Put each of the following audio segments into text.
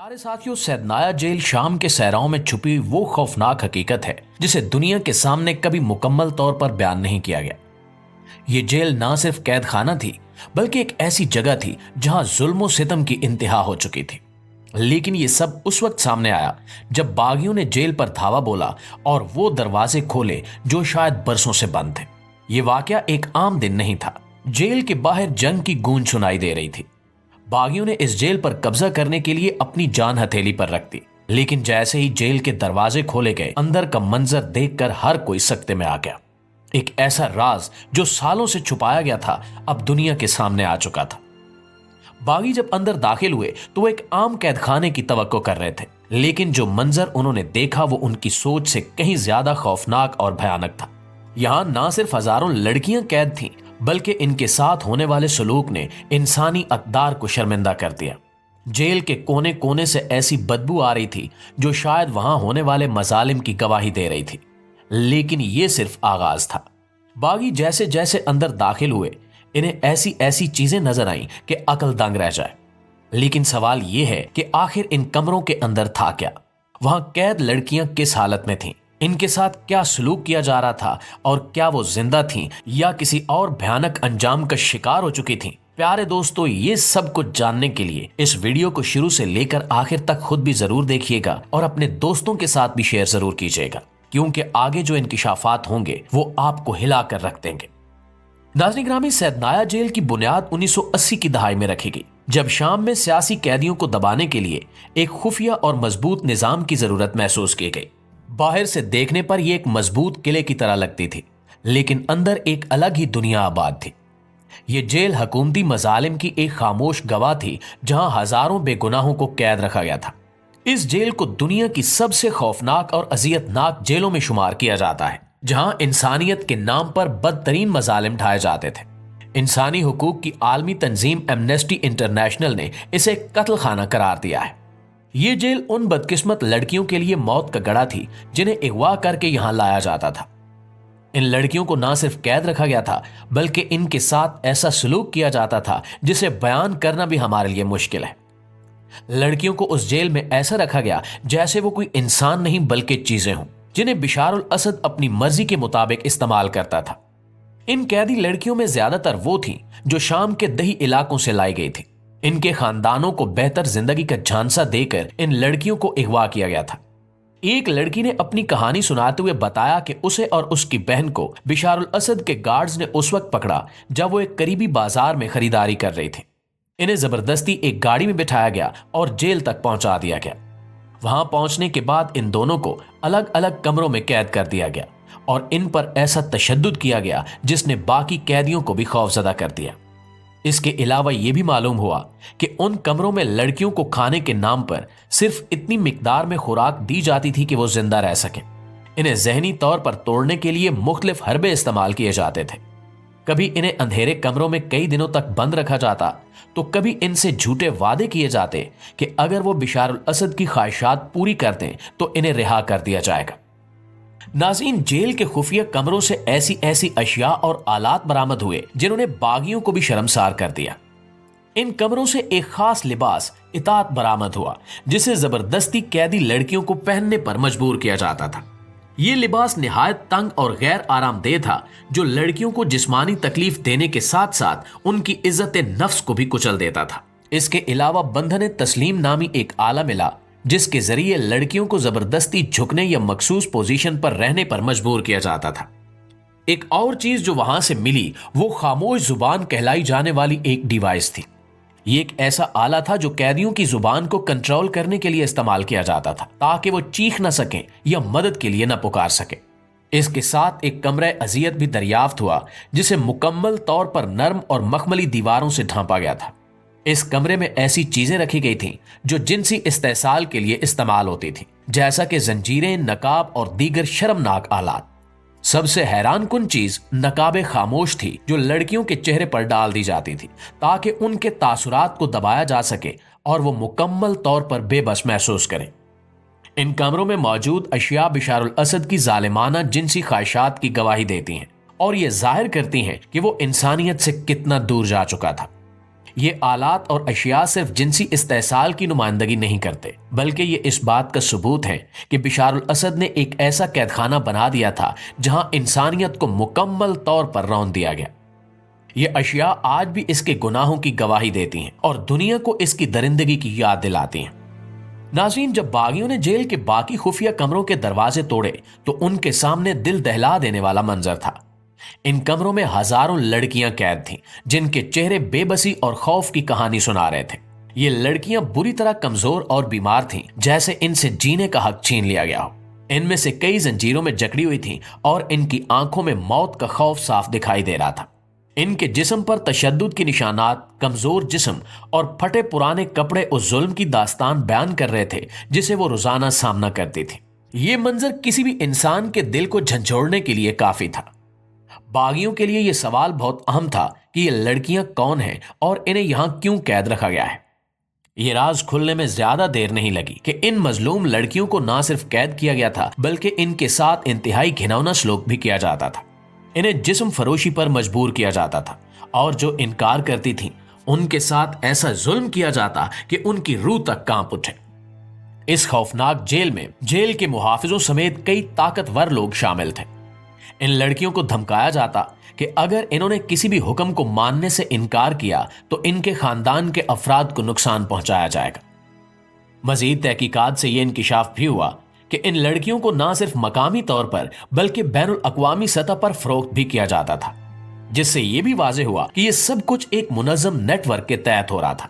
प्यारे साथियों, सैदनाया जेल शाम के सहराओं में छुपी वो खौफनाक हकीकत है जिसे दुनिया के सामने कभी मुकम्मल तौर पर बयान नहीं किया गया। ये जेल ना सिर्फ कैद खाना थी बल्कि एक ऐसी जगह थी जहां जुल्म और सितम की इंतहा हो चुकी थी। लेकिन ये सब उस वक्त सामने आया जब बागियों ने जेल पर धावा बोला और वो दरवाजे खोले जो शायद बरसों से बंद थे। ये वाकया एक आम दिन नहीं था। जेल के बाहर जंग की गूंज सुनाई दे रही थी। बागियों ने इस जेल पर कब्जा करने के लिए अपनी जान हथेली पर रख दी। लेकिन जैसे ही जेल के दरवाजे खोले गए, अंदर का मंजर देखकर हर कोई सकते में आ गया। एक ऐसा राज जो सालों से छुपाया गया था अब दुनिया के सामने आ चुका था। बागी जब अंदर दाखिल हुए तो वो एक आम कैद खाने की तवक्को कर रहे थे, लेकिन जो मंजर उन्होंने देखा वो उनकी सोच से कहीं ज्यादा खौफनाक और भयानक था। यहां ना सिर्फ हजारों लड़कियां कैद थीं, बल्कि इनके साथ होने वाले सलूक ने इंसानी अक़दार को शर्मिंदा कर दिया। जेल के कोने कोने से ऐसी बदबू आ रही थी जो शायद वहां होने वाले मजालिम की गवाही दे रही थी। लेकिन ये सिर्फ आगाज था। बागी जैसे जैसे अंदर दाखिल हुए, इन्हें ऐसी ऐसी चीजें नजर आईं कि अकल दंग रह जाए। लेकिन सवाल यह है कि आखिर इन कमरों के अंदर था क्या? वहां कैद लड़कियां किस हालत में थीं? इनके साथ क्या सलूक किया जा रहा था और क्या वो जिंदा थीं या किसी और भयानक अंजाम का शिकार हो चुकी थीं? प्यारे दोस्तों, ये सब कुछ जानने के लिए इस वीडियो को शुरू से लेकर आखिर तक खुद भी जरूर देखिएगा और अपने दोस्तों के साथ भी शेयर जरूर कीजिएगा, क्योंकि आगे जो इंकिशाफात होंगे वो आपको हिला कर रख देंगे। नाज़रीन ग्रामी, सैदनाया जेल की बुनियाद 1980 की दहाई में रखी गई, जब शाम में सियासी कैदियों को दबाने के लिए एक खुफिया और मजबूत निजाम की जरूरत महसूस की गई। बाहर से देखने पर यह एक मजबूत किले की तरह लगती थी, लेकिन अंदर एक अलग ही दुनिया आबाद थी। यह जेल हुकूमती मजालिम की एक खामोश गवाह थी, जहां हजारों बेगुनाहों को कैद रखा गया था। इस जेल को दुनिया की सबसे खौफनाक और अजियतनाक जेलों में शुमार किया जाता है, जहां इंसानियत के नाम पर बदतरीन मजालिम ढाए जाते थे। इंसानी हुकूक की आलमी तंजीम एमनेस्टी इंटरनेशनल ने इसे कत्ल खाना करार दिया है। ये जेल उन बदकिस्मत लड़कियों के लिए मौत का गड़ा थी जिन्हें अगवा करके यहां लाया जाता था। इन लड़कियों को ना सिर्फ कैद रखा गया था, बल्कि इनके साथ ऐसा सलूक किया जाता था जिसे बयान करना भी हमारे लिए मुश्किल है। लड़कियों को उस जेल में ऐसा रखा गया जैसे वो कोई इंसान नहीं बल्कि चीजें हों, जिन्हें बिशारुल असद अपनी मर्जी के मुताबिक इस्तेमाल करता था। इन कैदी लड़कियों में ज्यादातर वो थीं जो शाम के दही इलाकों से लाई गई थी। इनके खानदानों को बेहतर जिंदगी का झांसा देकर इन लड़कियों को अगवा किया गया था। एक लड़की ने अपनी कहानी सुनाते हुए बताया कि उसे और उसकी बहन को बिशारुल असद के गार्ड्स ने उस वक्त पकड़ा जब वो एक करीबी बाजार में खरीदारी कर रही थी। इन्हें जबरदस्ती एक गाड़ी में बिठाया गया और जेल तक पहुंचा दिया गया। वहां पहुंचने के बाद इन दोनों को अलग अलग कमरों में कैद कर दिया गया और इन पर ऐसा तशद्दुद किया गया जिसने बाकी कैदियों को भी खौफजदा कर दिया। इसके अलावा यह भी मालूम हुआ कि उन कमरों में लड़कियों को खाने के नाम पर सिर्फ इतनी मिकदार में खुराक दी जाती थी कि वो जिंदा रह सके। इन्हें जहनी तौर पर तोड़ने के लिए मुख्तलिफ हरबे इस्तेमाल किए जाते थे। कभी इन्हें अंधेरे कमरों में कई दिनों तक बंद रखा जाता, तो कभी इनसे झूठे वादे किए जाते कि अगर वो बिशारुल असद की ख्वाहिशात पूरी कर दें तो इन्हें रिहा कर दिया जाएगा। नाज़रीन, जेल के खुफिया कमरों से ऐसी ऐसी अशिया और आलात बरामद हुए जिन्होंने बागियों को भी शर्मसार कर दिया। इन कमरों से एक खास लिबास इतात बरामद हुआ जिसे जबरदस्ती कैदी लड़कियों को पहनने पर मजबूर किया जाता था। यह लिबास निहायत तंग और गैर आरामदेह था, जो लड़कियों को जिस्मानी तकलीफ देने के साथ साथ उनकी इज्जत नफ्स को भी कुचल देता था। इसके अलावा बंधन तस्लीम नामी एक आला मिला जिसके जरिए लड़कियों को जबरदस्ती झुकने या मखसूस पोजीशन पर रहने पर मजबूर किया जाता था। एक और चीज जो वहां से मिली वो खामोश जुबान कहलाई जाने वाली एक डिवाइस थी। ये एक ऐसा आला था जो कैदियों की जुबान को कंट्रोल करने के लिए इस्तेमाल किया जाता था, ताकि वो चीख न सकें या मदद के लिए न पुकार सके। इसके साथ एक कमरा अजियत भी दरियाफ्त हुआ जिसे मुकम्मल तौर पर नर्म और मखमली दीवारों से ढांपा गया था। इस कमरे में ऐसी चीजें रखी गई थीं जो जिनसी इस्तेसाल के लिए इस्तेमाल होती थीं, जैसा कि जंजीरें, नकाब और दीगर शर्मनाक आलात। सबसे हैरान कुन चीज नकाबे खामोश थी जो लड़कियों के चेहरे पर डाल दी जाती थी ताकि उनके तासुरात को दबाया जा सके और वो मुकम्मल तौर पर बेबस महसूस करें। इन कमरों में मौजूद अशिया बिशारुल असद की जालिमाना जिनसी ख्वाहिशात की गवाही देती हैं और ये जाहिर करती हैं कि वो इंसानियत से कितना दूर जा चुका था। یہ آلات اور اشیاء صرف جنسی استحصال کی نمائندگی نہیں کرتے، بلکہ یہ اس بات کا ثبوت ہے کہ بشار الاسد نے ایک ایسا قید خانہ بنا دیا تھا جہاں انسانیت کو مکمل طور پر رون دیا گیا۔ یہ اشیاء آج بھی اس کے گناہوں کی گواہی دیتی ہیں اور دنیا کو اس کی درندگی کی یاد دلاتی ہیں۔ ناظرین، جب باغیوں نے جیل کے باقی خفیہ کمروں کے دروازے توڑے تو ان کے سامنے دل دہلا دینے والا منظر تھا۔ ان کمروں میں ہزاروں لڑکیاں قید تھیں جن کے چہرے بے بسی اور خوف کی کہانی سنا رہے تھے۔ یہ لڑکیاں بری طرح کمزور اور بیمار تھیں، جیسے ان سے جینے کا حق چھین لیا گیا ہو۔ ان میں سے کئی زنجیروں میں جکڑی ہوئی تھیں اور ان کی آنکھوں میں موت کا خوف صاف دکھائی دے رہا تھا۔ ان کے جسم پر تشدد کی نشانات، کمزور جسم اور پھٹے پرانے کپڑے اس ظلم کی داستان بیان کر رہے تھے جسے وہ روزانہ سامنا کرتی تھی۔ یہ منظر کسی بھی انسان کے دل کو جھنجھوڑنے کے لیے کافی تھا۔ باغیوں کے لیے یہ سوال بہت اہم تھا کہ یہ لڑکیاں کون ہیں اور انہیں یہاں کیوں قید رکھا گیا ہے۔ یہ راز کھلنے میں زیادہ دیر نہیں لگی کہ ان مظلوم لڑکیوں کو نہ صرف قید کیا گیا تھا بلکہ ان کے ساتھ انتہائی گھناؤنا سلوک بھی کیا جاتا تھا۔ انہیں جسم فروشی پر مجبور کیا جاتا تھا اور جو انکار کرتی تھیں ان کے ساتھ ایسا ظلم کیا جاتا کہ ان کی روح تک کانپ اٹھے۔ اس خوفناک جیل میں جیل کے محافظوں سمیت کئی طاقتور لوگ شامل تھے۔ ان لڑکیوں کو دھمکایا جاتا کہ اگر انہوں نے کسی بھی حکم کو ماننے سے انکار کیا تو ان کے خاندان کے افراد کو نقصان پہنچایا جائے گا۔ مزید تحقیقات سے یہ انکشاف بھی ہوا کہ ان لڑکیوں کو نہ صرف مقامی طور پر بلکہ بین الاقوامی سطح پر فروخت بھی کیا جاتا تھا، جس سے یہ بھی واضح ہوا کہ یہ سب کچھ ایک منظم نیٹ ورک کے تحت ہو رہا تھا۔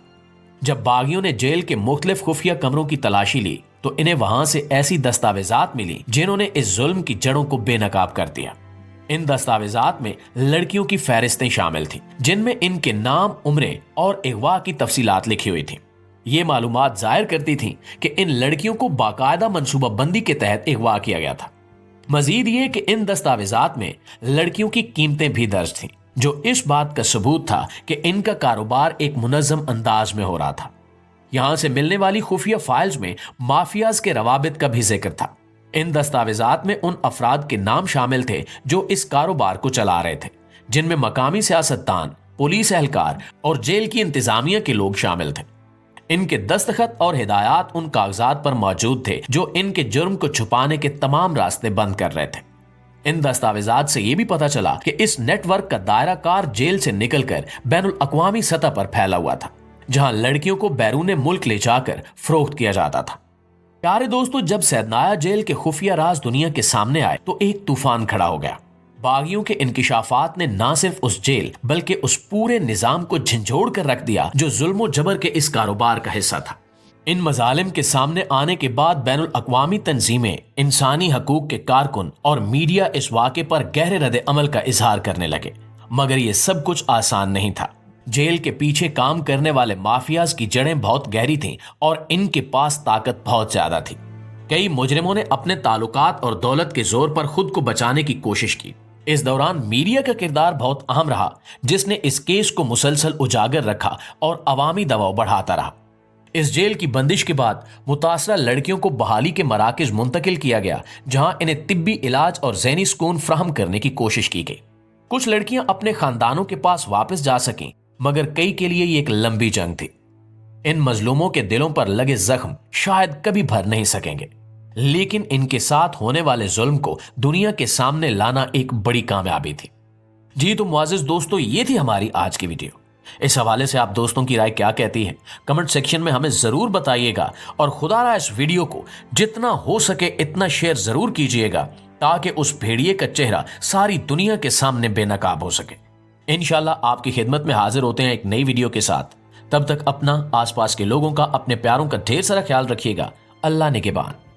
جب باغیوں نے جیل کے مختلف خفیہ کمروں کی تلاشی لی تو انہیں وہاں سے ایسی دستاویزات ملی جنہوں نے اس ظلم کی جڑوں کو بے نقاب کر دیا۔ ان دستاویزات میں لڑکیوں کی فہرستیں شامل تھیں جن میں ان کے نام، عمریں اور اغوا کی تفصیلات لکھی ہوئی تھیں۔ یہ معلومات ظاہر کرتی تھیں کہ ان لڑکیوں کو باقاعدہ منصوبہ بندی کے تحت اغوا کیا گیا تھا۔ مزید یہ کہ ان دستاویزات میں لڑکیوں کی قیمتیں بھی درج تھیں، جو اس بات کا ثبوت تھا کہ ان کا کاروبار ایک منظم انداز میں ہو رہا تھا۔ یہاں سے ملنے والی خفیہ فائلز میں مافیاز کے روابط کا بھی ذکر تھا۔ ان دستاویزات میں ان افراد کے نام شامل تھے جو اس کاروبار کو چلا رہے تھے، جن میں مقامی سیاستدان، پولیس اہلکار اور جیل کی انتظامیہ کے لوگ شامل تھے۔ ان کے دستخط اور ہدایات ان کاغذات پر موجود تھے جو ان کے جرم کو چھپانے کے تمام راستے بند کر رہے تھے۔ ان دستاویزات سے یہ بھی پتہ چلا کہ اس نیٹ ورک کا دائرہ کار جیل سے نکل کر بین الاقوامی سطح پر پھیلا ہوا تھا، جہاں لڑکیوں کو بیرون ملک لے جا کر فروخت کیا جاتا تھا۔ پیارے دوستو، جب سیدنایا جیل کے خفیہ راز دنیا کے سامنے آئے تو ایک طوفان کھڑا ہو گیا۔ باغیوں کے انکشافات نے نہ صرف اس جیل بلکہ اس پورے نظام کو جھنجھوڑ کر رکھ دیا جو ظلم و جبر کے اس کاروبار کا حصہ تھا۔ ان مظالم کے سامنے آنے کے بعد بین الاقوامی تنظیمیں، انسانی حقوق کے کارکن اور میڈیا اس واقعے پر گہرے رد عمل کا اظہار کرنے لگے، مگر یہ سب کچھ آسان نہیں تھا۔ جیل کے پیچھے کام کرنے والے مافیاز کی جڑیں بہت گہری تھیں اور ان کے پاس طاقت بہت زیادہ تھی۔ کئی مجرموں نے اپنے تعلقات اور دولت کے زور پر خود کو بچانے کی کوشش کی۔ اس دوران میڈیا کا کردار بہت اہم رہا، جس نے اس کیس کو مسلسل اجاگر رکھا اور عوامی دباؤ بڑھاتا رہا۔ اس جیل کی بندش کے بعد متاثرہ لڑکیوں کو بحالی کے مراکز منتقل کیا گیا، جہاں انہیں طبی علاج اور ذہنی سکون فراہم کرنے کی کوشش کی گئی۔ کچھ لڑکیاں اپنے خاندانوں کے پاس واپس جا سکیں، مگر کئی کے لیے یہ ایک لمبی جنگ تھی۔ ان مظلوموں کے دلوں پر لگے زخم شاید کبھی بھر نہیں سکیں گے، لیکن ان کے ساتھ ہونے والے ظلم کو دنیا کے سامنے لانا ایک بڑی کامیابی تھی۔ جی تو معزز دوستو، یہ تھی ہماری آج کی ویڈیو۔ اس حوالے سے آپ دوستوں کی رائے کیا کہتی ہے؟ کمنٹ سیکشن میں ہمیں ضرور بتائیے گا، اور خدا را اس ویڈیو کو جتنا ہو سکے اتنا شیئر ضرور کیجیے گا تاکہ اس بھیڑیے کا چہرہ ساری دنیا کے سامنے بے نقاب ہو سکے۔ انشاءاللہ آپ کی خدمت میں حاضر ہوتے ہیں ایک نئی ویڈیو کے ساتھ۔ تب تک اپنا، آس پاس کے لوگوں کا، اپنے پیاروں کا ڈھیر سارا خیال رکھیے گا۔ اللہ نگہبان۔